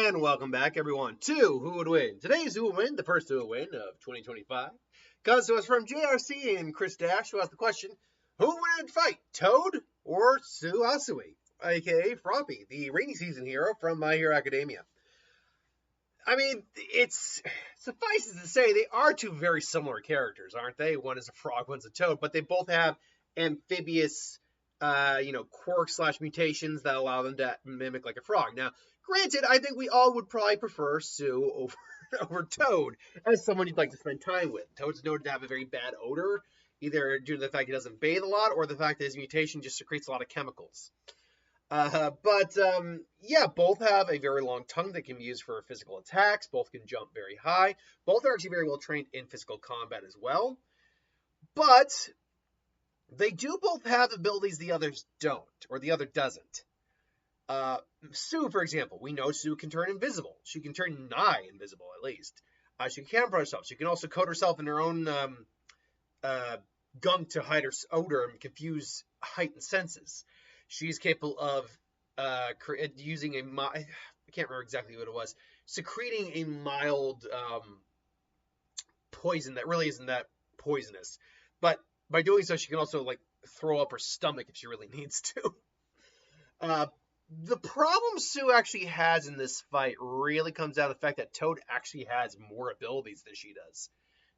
And welcome back, everyone, to Who Would Win. Today's Who Would Win, the first Who Would Win of 2025, comes to us from JRC and Chris Dash, who asked the question, who would win in a fight, Toad or Tsuyu Asui, a.k.a. Froppy, the rainy season hero from My Hero Academia? I mean, it's suffices to say they are two very similar characters, aren't they? One is a frog, one's a toad, but they both have amphibious quirk/mutations that allow them to mimic like a frog. Now, granted, I think we all would probably prefer Sue over Toad as someone you'd like to spend time with. Toad's noted to have a very bad odor, either due to the fact he doesn't bathe a lot or the fact that his mutation just secretes a lot of chemicals. Both have a very long tongue that can be used for physical attacks. Both can jump very high. Both are actually very well trained in physical combat as well. But they do both have abilities the others don't, or the other doesn't. Sue, for example, we know Sue can turn invisible. She can turn nigh invisible, at least. She can camouflage herself. She can also coat herself in her own gunk to hide her odor and confuse heightened senses. She's capable of using I can't remember exactly what it was, secreting a mild poison that really isn't that poisonous. But by doing so, she can also throw up her stomach if she really needs to. The problem Sue actually has in this fight really comes down to the fact that Toad actually has more abilities than she does.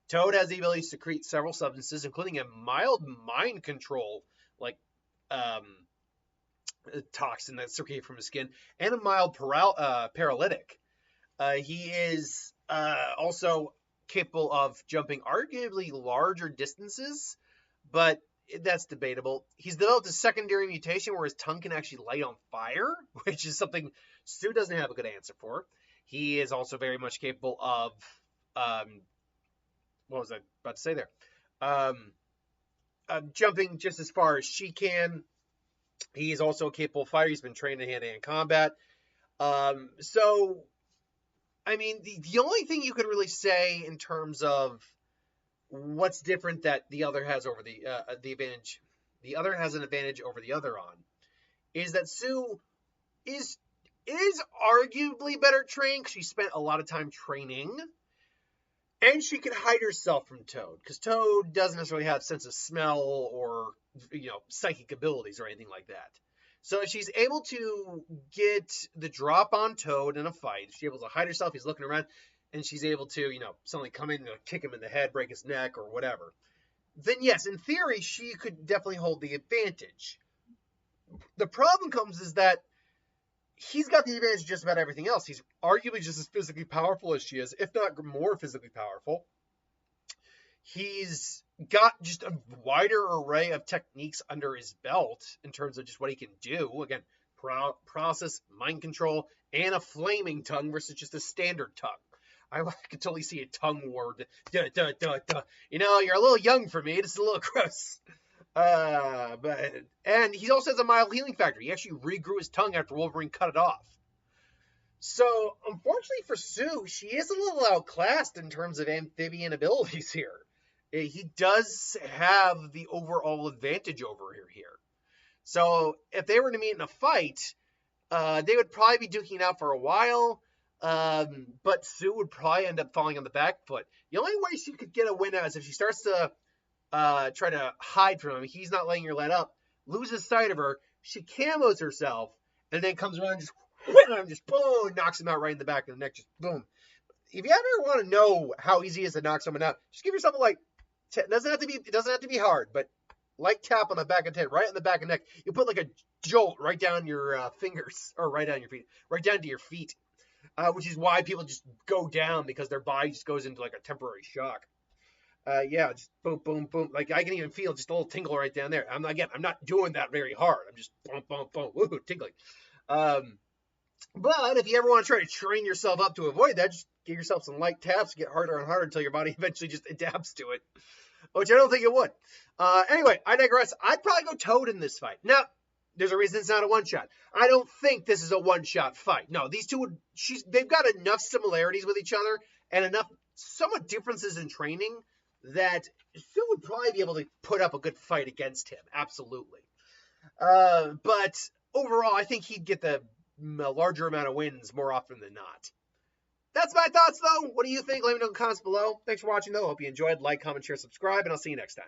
Toad has the ability to secrete several substances, including a mild mind control, toxin that's secreted from his skin, and a mild paralytic. He is also capable of jumping arguably larger distances, but that's debatable. He's developed a secondary mutation where his tongue can actually light on fire, which is something Sue doesn't have a good answer for. He is also very much capable of, what was I about to say there? Jumping just as far as she can. He is also capable of fire. He's been trained in hand-to-hand combat. The only thing you could really say in terms of what's different that the other has over the advantage, the other has an advantage over the other on, is that Sue is arguably better trained because she spent a lot of time training, and she can hide herself from Toad because Toad doesn't necessarily have a sense of smell or psychic abilities or anything like that. So she's able to get the drop on Toad in a fight. She's able to hide herself. He's looking around. And she's able to, suddenly come in and kick him in the head, break his neck, or whatever. Then, yes, in theory, she could definitely hold the advantage. The problem comes is that he's got the advantage just about everything else. He's arguably just as physically powerful as she is, if not more physically powerful. He's got just a wider array of techniques under his belt in terms of just what he can do. Again, process, mind control, and a flaming tongue versus just a standard tongue. I can totally see a tongue war. Duh, duh, duh, duh. You're a little young for me. This is a little gross. And he also has a mild healing factor. He actually regrew his tongue after Wolverine cut it off. So, unfortunately for Sue, she is a little outclassed in terms of amphibian abilities here. He does have the overall advantage over her here. So, if they were to meet in a fight, they would probably be duking it out for a while. But Sue would probably end up falling on the back foot. The only way she could get a win out is if she starts to try to hide from him. He's not letting her let up. Loses sight of her. She camos herself, and then comes around and just boom, knocks him out right in the back of the neck. Just boom. If you ever want to know how easy it is to knock someone out, just give yourself it doesn't have to be hard, but tap on the back of the head, right in the back of the neck. You put a jolt right down your fingers, or right down your feet, right down to your feet. Which is why people just go down, because their body just goes into a temporary shock. Just boom, boom, boom. I can even feel just a little tingle right down there. I'm not doing that very hard. I'm just boom, boom, boom, woohoo, tingling. But if you ever want to try to train yourself up to avoid that, just give yourself some light taps, get harder and harder until your body eventually just adapts to it, which I don't think it would. Anyway, I digress. I'd probably go Toad in this fight. Now, there's a reason it's not a one-shot. I don't think this is a one-shot fight. No, these two they've got enough similarities with each other and enough somewhat differences in training that Sue would probably be able to put up a good fight against him. Absolutely. But overall, I think he'd get the a larger amount of wins more often than not. That's my thoughts, though. What do you think? Let me know in the comments below. Thanks for watching, though. Hope you enjoyed. Like, comment, share, subscribe, and I'll see you next time.